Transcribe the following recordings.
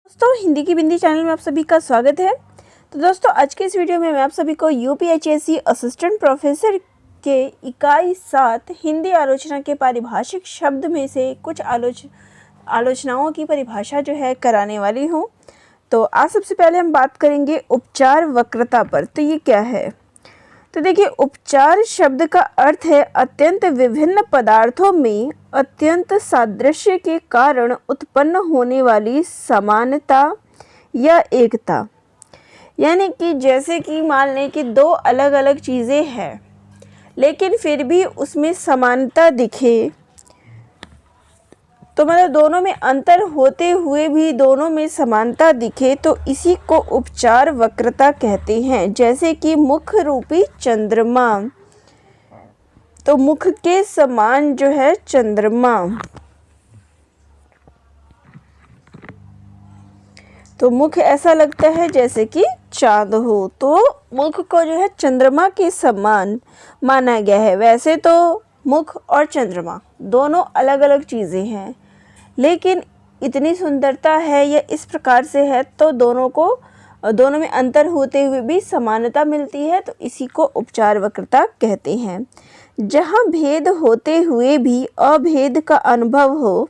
दोस्तों हिंदी की बिंदी चैनल में आप सभी का स्वागत है। तो दोस्तों आज के इस वीडियो में मैं आप सभी को यूपीएचएससी असिस्टेंट प्रोफेसर के इकाई 7 हिंदी आलोचना के पारिभाषिक शब्द में से कुछ आलोचनाओं की परिभाषा जो है कराने वाली हूँ। तो आज सबसे पहले हम बात करेंगे उपचार वक्रता पर। तो ये क्या है? तो देखिए, उपचार शब्द का अर्थ है अत्यंत विभिन्न पदार्थों में अत्यंत सादृश्य के कारण उत्पन्न होने वाली समानता या एकता। यानी कि जैसे कि मान लें कि दो अलग अलग चीज़ें हैं लेकिन फिर भी उसमें समानता दिखे, तो मतलब दोनों में अंतर होते हुए भी दोनों में समानता दिखे, तो इसी को उपचार वक्रता कहते हैं। जैसे कि मुख रूपी चंद्रमा, तो मुख के समान जो है चंद्रमा, तो मुख ऐसा लगता है जैसे कि चांद हो, तो मुख को जो है चंद्रमा के समान माना गया है। वैसे तो मुख और चंद्रमा दोनों अलग अलग चीज़ें हैं, लेकिन इतनी सुंदरता है या इस प्रकार से है तो दोनों में अंतर होते हुए भी समानता मिलती है, तो इसी को उपचार वक्रता कहते हैं। जहाँ भेद होते हुए भी अभेद का अनुभव हो,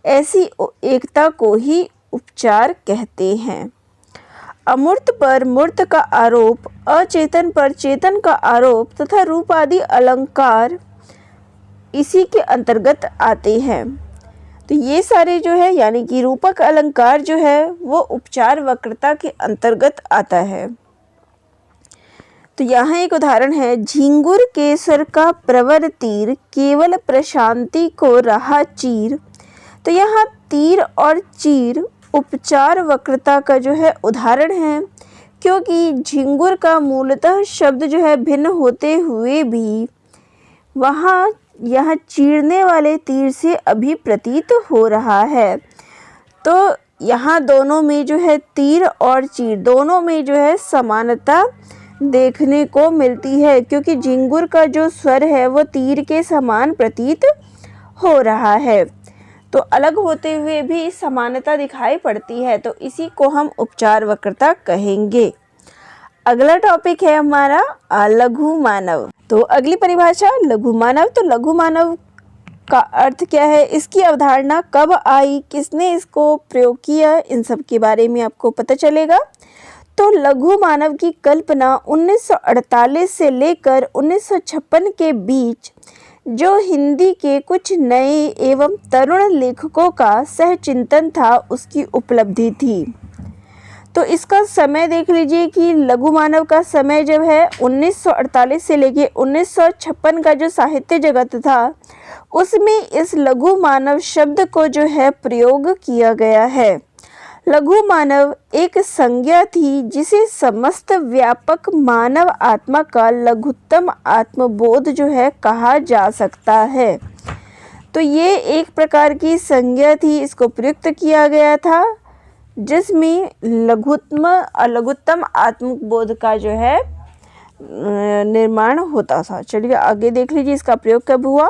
ऐसी एकता को ही उपचार कहते हैं। अमूर्त पर मूर्त का आरोप, अचेतन पर चेतन का आरोप तथा रूप आदि अलंकार इसी के अंतर्गत आते हैं। तो ये सारे जो है यानी कि रूपक अलंकार जो है वो उपचार वक्रता के अंतर्गत आता है। तो यहाँ एक उदाहरण है, झिंगुर केसर का प्रवर तीर केवल प्रशांति को रहा चीर। तो यहाँ तीर और चीर उपचार वक्रता का जो है उदाहरण है, क्योंकि झिंगुर का मूलतः शब्द जो है भिन्न होते हुए भी वहाँ यह चीरने वाले तीर से अभी प्रतीत हो रहा है। तो यहाँ दोनों में जो है तीर और चीर दोनों में जो है समानता देखने को मिलती है, क्योंकि झिंगुर का जो स्वर है वो तीर के समान प्रतीत हो रहा है। तो अलग होते हुए भी समानता दिखाई पड़ती है, तो इसी को हम उपचार वक्रता कहेंगे। अगला टॉपिक है हमारा लघु मानव। तो अगली परिभाषा लघु मानव। तो लघु मानव का अर्थ क्या है, इसकी अवधारणा कब आई, किसने इसको प्रयोग किया, इन सब के बारे में आपको पता चलेगा। तो लघु मानव की कल्पना 1948 से लेकर 1956 के बीच जो हिंदी के कुछ नए एवं तरुण लेखकों का सहचिंतन था, उसकी उपलब्धि थी। तो इसका समय देख लीजिए कि लघु मानव का समय जब है 1948 से लेके 1956 का जो साहित्य जगत था, उसमें इस लघु मानव शब्द को जो है प्रयोग किया गया है। लघु मानव एक संज्ञा थी जिसे समस्त व्यापक मानव आत्मा का लघुत्तम आत्मबोध जो है कहा जा सकता है। तो ये एक प्रकार की संज्ञा थी, इसको प्रयुक्त किया गया था जिसमें लघुत्तम आत्मबोध का जो है निर्माण होता था। चलिए आगे देख लीजिए इसका प्रयोग कब हुआ।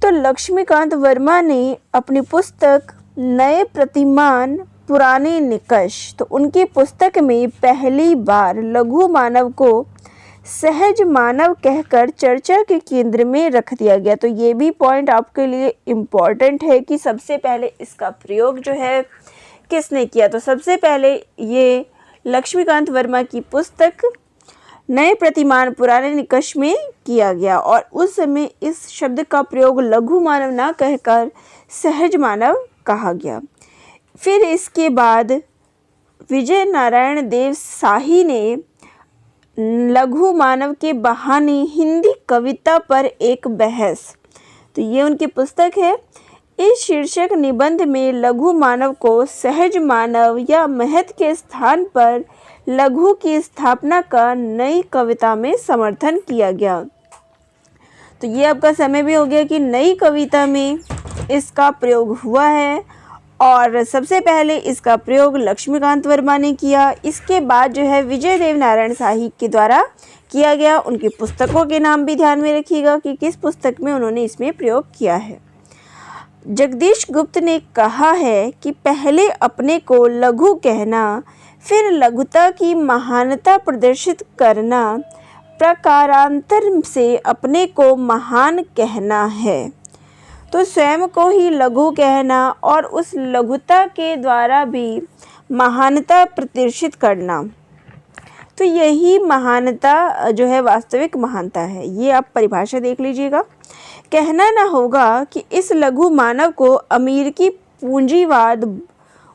तो लक्ष्मीकांत वर्मा ने अपनी पुस्तक नए प्रतिमान पुराने निकष, तो उनकी पुस्तक में पहली बार लघु मानव को सहज मानव कहकर चर्चा के केंद्र में रख दिया गया। तो ये भी पॉइंट आपके लिए इम्पॉर्टेंट है कि सबसे पहले इसका प्रयोग जो है किसने किया। तो सबसे पहले ये लक्ष्मीकांत वर्मा की पुस्तक नए प्रतिमान पुराने निकष में किया गया, और उस समय इस शब्द का प्रयोग लघु मानव ना कहकर सहज मानव कहा गया। फिर इसके बाद विजय नारायण देव शाही ने लघु मानव के बहाने हिंदी कविता पर एक बहस, तो ये उनकी पुस्तक है। इस शीर्षक निबंध में लघु मानव को सहज मानव या महत के स्थान पर लघु की स्थापना का नई कविता में समर्थन किया गया। तो ये आपका समय भी हो गया कि नई कविता में इसका प्रयोग हुआ है, और सबसे पहले इसका प्रयोग लक्ष्मीकांत वर्मा ने किया। इसके बाद जो है विजय देव नारायण शाही के द्वारा किया गया। उनकी पुस्तकों के नाम भी ध्यान में रखिएगा कि किस पुस्तक में उन्होंने इसमें प्रयोग किया है। जगदीश गुप्त ने कहा है कि पहले अपने को लघु कहना, फिर लघुता की महानता प्रदर्शित करना, प्रकारांतर से अपने को महान कहना है। तो स्वयं को ही लघु कहना और उस लघुता के द्वारा भी महानता प्रदर्शित करना, तो यही महानता जो है वास्तविक महानता है। ये आप परिभाषा देख लीजिएगा। कहना ना होगा कि इस लघु मानव को अमेरिकी पूंजीवाद,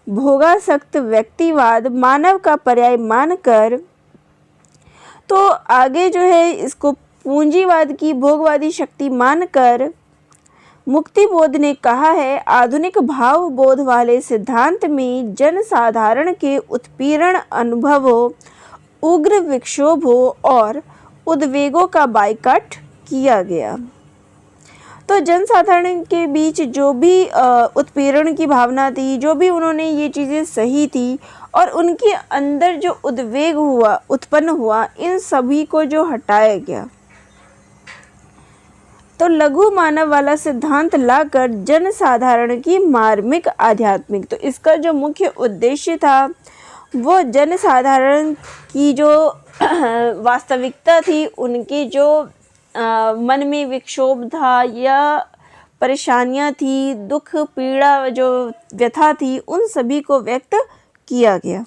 भोगासक्त व्यक्तिवाद मानव का पर्याय मानकर, तो आगे जो है इसको पूंजीवाद की भोगवादी शक्ति मानकर मुक्तिबोध ने कहा है, आधुनिक भाव बोध वाले सिद्धांत में जनसाधारण के उत्पीड़न अनुभवों, उग्र विक्षोभों और उद्वेगों का बाइकाट किया गया। तो जनसाधारण के बीच जो भी उत्पीड़न की भावना थी, जो भी उन्होंने ये चीज़ें सही थी और उनके अंदर जो उद्वेग हुआ, उत्पन्न हुआ, इन सभी को जो हटाया गया। तो लघु मानव वाला सिद्धांत लाकर जनसाधारण की मार्मिक आध्यात्मिक, तो इसका जो मुख्य उद्देश्य था वो जनसाधारण की जो वास्तविकता थी, उनके जो मन में विक्षोभ था या परेशानियां थी, दुख पीड़ा जो व्यथा थी, उन सभी को व्यक्त किया गया।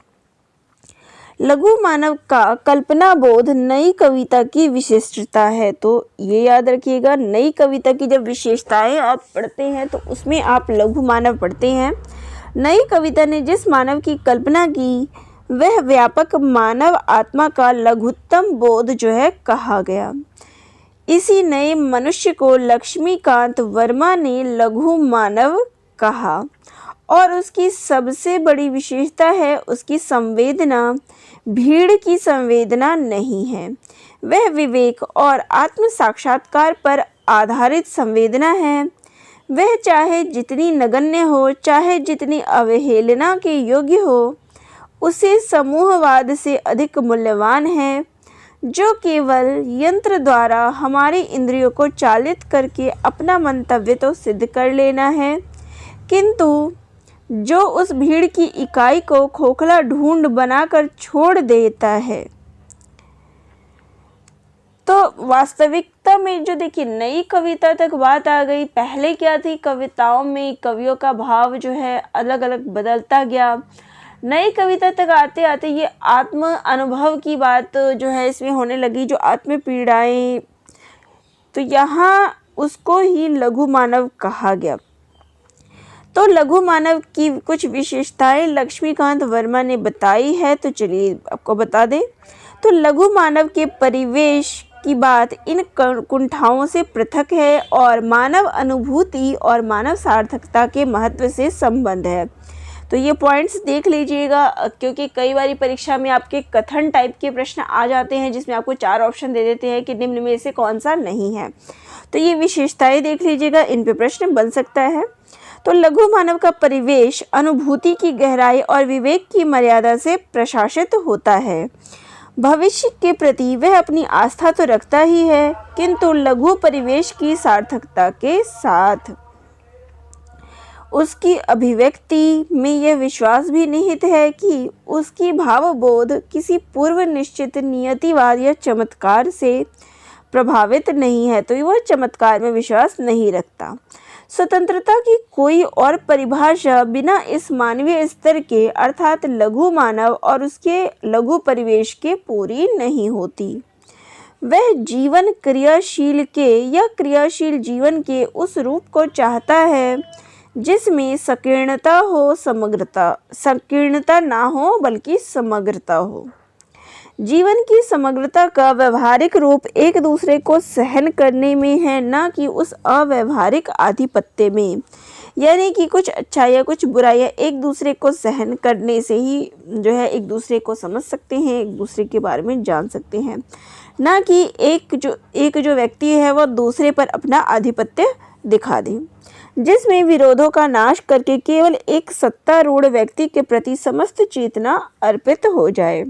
लघु मानव का कल्पना बोध नई कविता की विशिष्टता है। तो ये याद रखिएगा, नई कविता की जब विशेषताएं आप पढ़ते हैं तो उसमें आप लघु मानव पढ़ते हैं। नई कविता ने जिस मानव की कल्पना की वह व्यापक मानव आत्मा का लघुत्तम बोध जो है कहा गया। इसी नए मनुष्य को लक्ष्मीकांत वर्मा ने लघु मानव कहा और उसकी सबसे बड़ी विशेषता है उसकी संवेदना भीड़ की संवेदना नहीं है, वह विवेक और आत्म साक्षात्कार पर आधारित संवेदना है। वह चाहे जितनी नगण्य हो, चाहे जितनी अवहेलना के योग्य हो, उसे समूहवाद से अधिक मूल्यवान है, जो केवल यंत्र द्वारा हमारी इंद्रियों को चालित करके अपना मंतव्य तो सिद्ध कर लेना है, किंतु जो उस भीड़ की इकाई को खोखला ढूंढ बनाकर छोड़ देता है। तो वास्तविकता में जो देखिए नई कविता तक बात आ गई। पहले क्या थी, कविताओं में कवियों का भाव जो है अलग अलग बदलता गया। नई कविता तक आते आते ये आत्म अनुभव की बात जो है इसमें होने लगी, जो आत्म पीड़ाएं, तो यहाँ उसको ही लघु मानव कहा गया। तो लघु मानव की कुछ विशेषताएं लक्ष्मीकांत वर्मा ने बताई है, तो चलिए आपको बता दें। तो लघु मानव के परिवेश की बात इन कुंठाओं से पृथक है और मानव अनुभूति और मानव सार्थकता के महत्व से संबंध है। तो ये पॉइंट्स देख लीजिएगा, क्योंकि कई बार परीक्षा में आपके कथन टाइप के प्रश्न आ जाते हैं जिसमें आपको 4 ऑप्शन दे देते हैं कि निम्न में से कौन सा नहीं है। तो ये विशेषताएं देख लीजिएगा, इन पे प्रश्न बन सकता है। तो लघु मानव का परिवेश अनुभूति की गहराई और विवेक की मर्यादा से प्रशासित होता है। भविष्य के प्रति वह अपनी आस्था तो रखता ही है, किंतु लघु परिवेश की सार्थकता के साथ उसकी अभिव्यक्ति में यह विश्वास भी निहित है कि उसकी भावबोध किसी पूर्व निश्चित नियतिवाद या चमत्कार से प्रभावित नहीं है। तो वह चमत्कार में विश्वास नहीं रखता। स्वतंत्रता की कोई और परिभाषा बिना इस मानवीय स्तर के अर्थात लघु मानव और उसके लघु परिवेश के पूरी नहीं होती। वह जीवन क्रियाशील के या क्रियाशील जीवन के उस रूप को चाहता है जिसमें संकीर्णता हो, संकीर्णता ना हो बल्कि समग्रता हो। जीवन की समग्रता का व्यवहारिक रूप एक दूसरे को सहन करने में है, ना कि उस अव्यवहारिक आधिपत्य में। यानी कि कुछ अच्छाइयाँ कुछ बुराइयाँ एक दूसरे को सहन करने से ही जो है एक दूसरे को समझ सकते हैं, एक दूसरे के बारे में जान सकते हैं, ना कि एक जो व्यक्ति है वह दूसरे पर अपना आधिपत्य दिखा दे, जिसमें विरोधों का नाश करके केवल एक सत्तारूढ़ व्यक्ति के प्रति समस्त चेतना अर्पित हो जाए।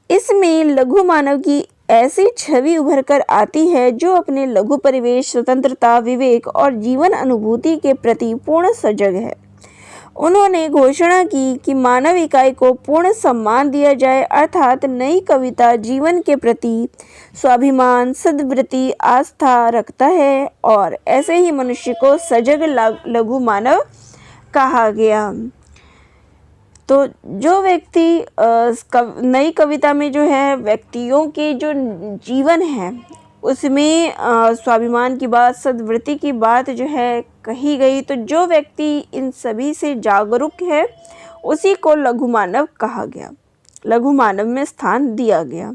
इसमें लघु मानव की ऐसी छवि उभर कर आती है जो अपने लघु परिवेश, स्वतंत्रता, विवेक और जीवन अनुभूति के प्रति पूर्ण सजग है। उन्होंने घोषणा की कि मानव इकाई को पूर्ण सम्मान दिया जाए, अर्थात नई कविता जीवन के प्रति स्वाभिमान, सद्वृत्ति, आस्था रखता है और ऐसे ही मनुष्य को सजग लघु मानव कहा गया। तो जो व्यक्ति नई कविता में जो है व्यक्तियों के जो जीवन है उसमें स्वाभिमान की बात, सद्वृत्ति की बात जो है कही गई, तो जो व्यक्ति इन सभी से जागरूक है उसी को लघु मानव कहा गया, लघु मानव में स्थान दिया गया।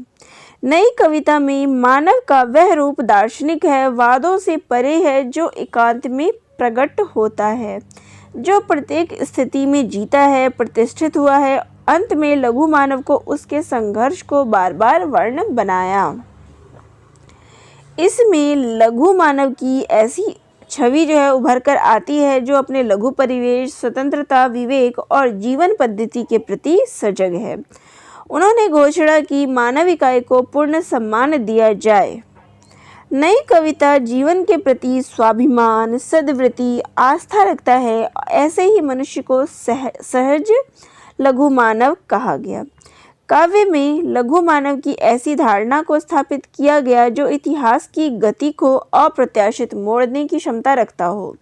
नई कविता में मानव का वह रूप दार्शनिक है, वादों से परे है, जो एकांत में प्रकट होता है, जो प्रत्येक स्थिति में जीता है, प्रतिष्ठित हुआ है। अंत में लघु मानव को उसके संघर्ष को बार बार वर्ण बनाया। इसमें लघु मानव की ऐसी छवि जो है उभर कर आती है जो अपने लघु परिवेश, स्वतंत्रता, विवेक और जीवन पद्धति के प्रति सजग है। उन्होंने घोषणा की मानव इकाई को पूर्ण सम्मान दिया जाए। नई कविता जीवन के प्रति स्वाभिमान, सद्वृत्ति, आस्था रखता है, ऐसे ही मनुष्य को सहज लघु मानव कहा गया। काव्य में लघु मानव की ऐसी धारणा को स्थापित किया गया जो इतिहास की गति को अप्रत्याशित मोड़ने की क्षमता रखता हो।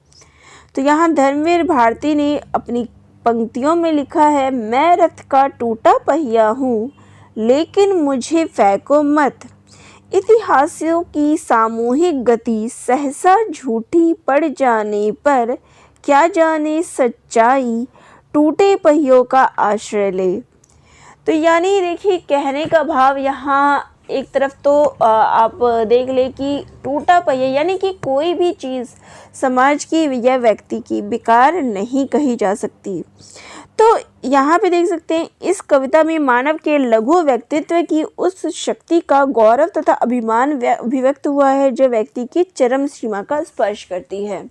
तो यहाँ धर्मवीर भारती ने अपनी पंक्तियों में लिखा है, मैं रथ का टूटा पहिया हूँ, लेकिन मुझे फेंको मत। इतिहासों की सामूहिक गति सहसा झूठी पड़ जाने पर, क्या जाने सच्चाई टूटे पहियों का आश्रय ले। तो यानी देखिए कहने का भाव यहाँ एक तरफ तो आप देख ले कि टूटा पहिया यानी कि कोई भी चीज़ समाज की या व्यक्ति की बेकार नहीं कही जा सकती। तो यहाँ पे देख सकते हैं इस कविता में मानव के लघु व्यक्तित्व की उस शक्ति का गौरव तथा अभिमान अभिव्यक्त हुआ है जो व्यक्ति की चरम सीमा का स्पर्श करती है।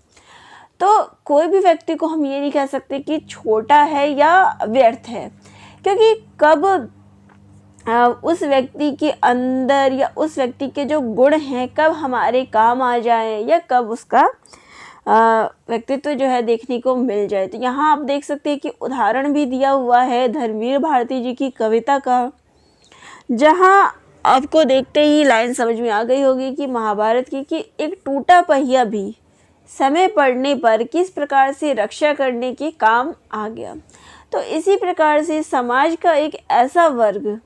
तो कोई भी व्यक्ति को हम ये नहीं कह सकते कि छोटा है या व्यर्थ है, क्योंकि कब उस व्यक्ति के अंदर या उस व्यक्ति के जो गुण हैं कब हमारे काम आ जाए या कब उसका व्यक्तित्व जो है देखने को मिल जाए। तो यहाँ आप देख सकते हैं कि उदाहरण भी दिया हुआ है धर्मवीर भारती जी की कविता का, जहाँ आपको देखते ही लाइन समझ में आ गई होगी कि महाभारत की कि एक टूटा पहिया भी समय पड़ने पर किस प्रकार से रक्षा करने के काम आ गया। तो इसी प्रकार से समाज का एक ऐसा वर्ग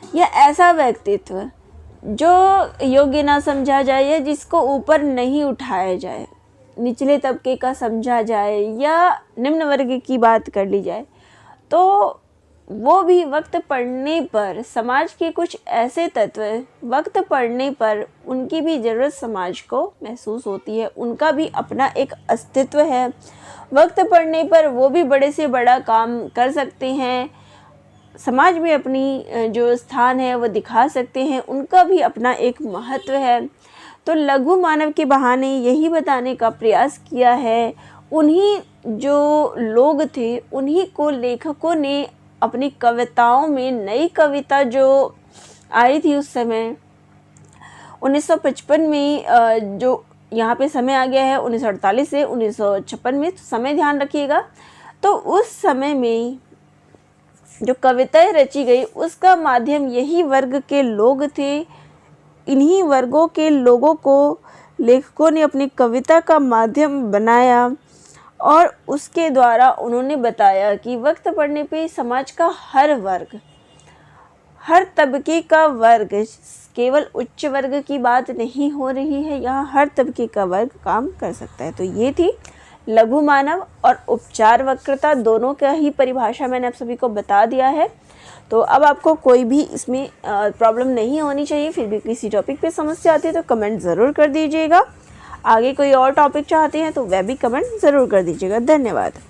या ऐसा व्यक्तित्व जो योग्य ना समझा जाए या जिसको ऊपर नहीं उठाया जाए, निचले तबके का समझा जाए या निम्न वर्ग की बात कर ली जाए, तो वो भी वक्त पड़ने पर समाज के कुछ ऐसे तत्व वक्त पड़ने पर उनकी भी ज़रूरत समाज को महसूस होती है, उनका भी अपना एक अस्तित्व है। वक्त पड़ने पर वो भी बड़े से बड़ा काम कर सकते हैं, समाज में अपनी जो स्थान है वो दिखा सकते हैं, उनका भी अपना एक महत्व है। तो लघु मानव के बहाने यही बताने का प्रयास किया है। उन्हीं जो लोग थे उन्हीं को लेखकों ने अपनी कविताओं में, नई कविता जो आई थी उस समय 1955 में, जो यहाँ पे समय आ गया है 1948 से 1956 में, तो समय ध्यान रखिएगा। तो उस समय में जो कविताएं रची गई उसका माध्यम यही वर्ग के लोग थे। इन्हीं वर्गों के लोगों को लेखकों ने अपनी कविता का माध्यम बनाया और उसके द्वारा उन्होंने बताया कि वक्त पड़ने पे समाज का हर वर्ग, हर तबके का वर्ग, केवल उच्च वर्ग की बात नहीं हो रही है, यहाँ हर तबके का वर्ग काम कर सकता है। तो ये थी लघु मानव और उपचार वक्रता, दोनों का ही परिभाषा मैंने आप सभी को बता दिया है। तो अब आपको कोई भी इसमें प्रॉब्लम नहीं होनी चाहिए। फिर भी किसी टॉपिक पे समस्या आती है तो कमेंट ज़रूर कर दीजिएगा। आगे कोई और टॉपिक चाहते हैं तो वह भी कमेंट ज़रूर कर दीजिएगा। धन्यवाद।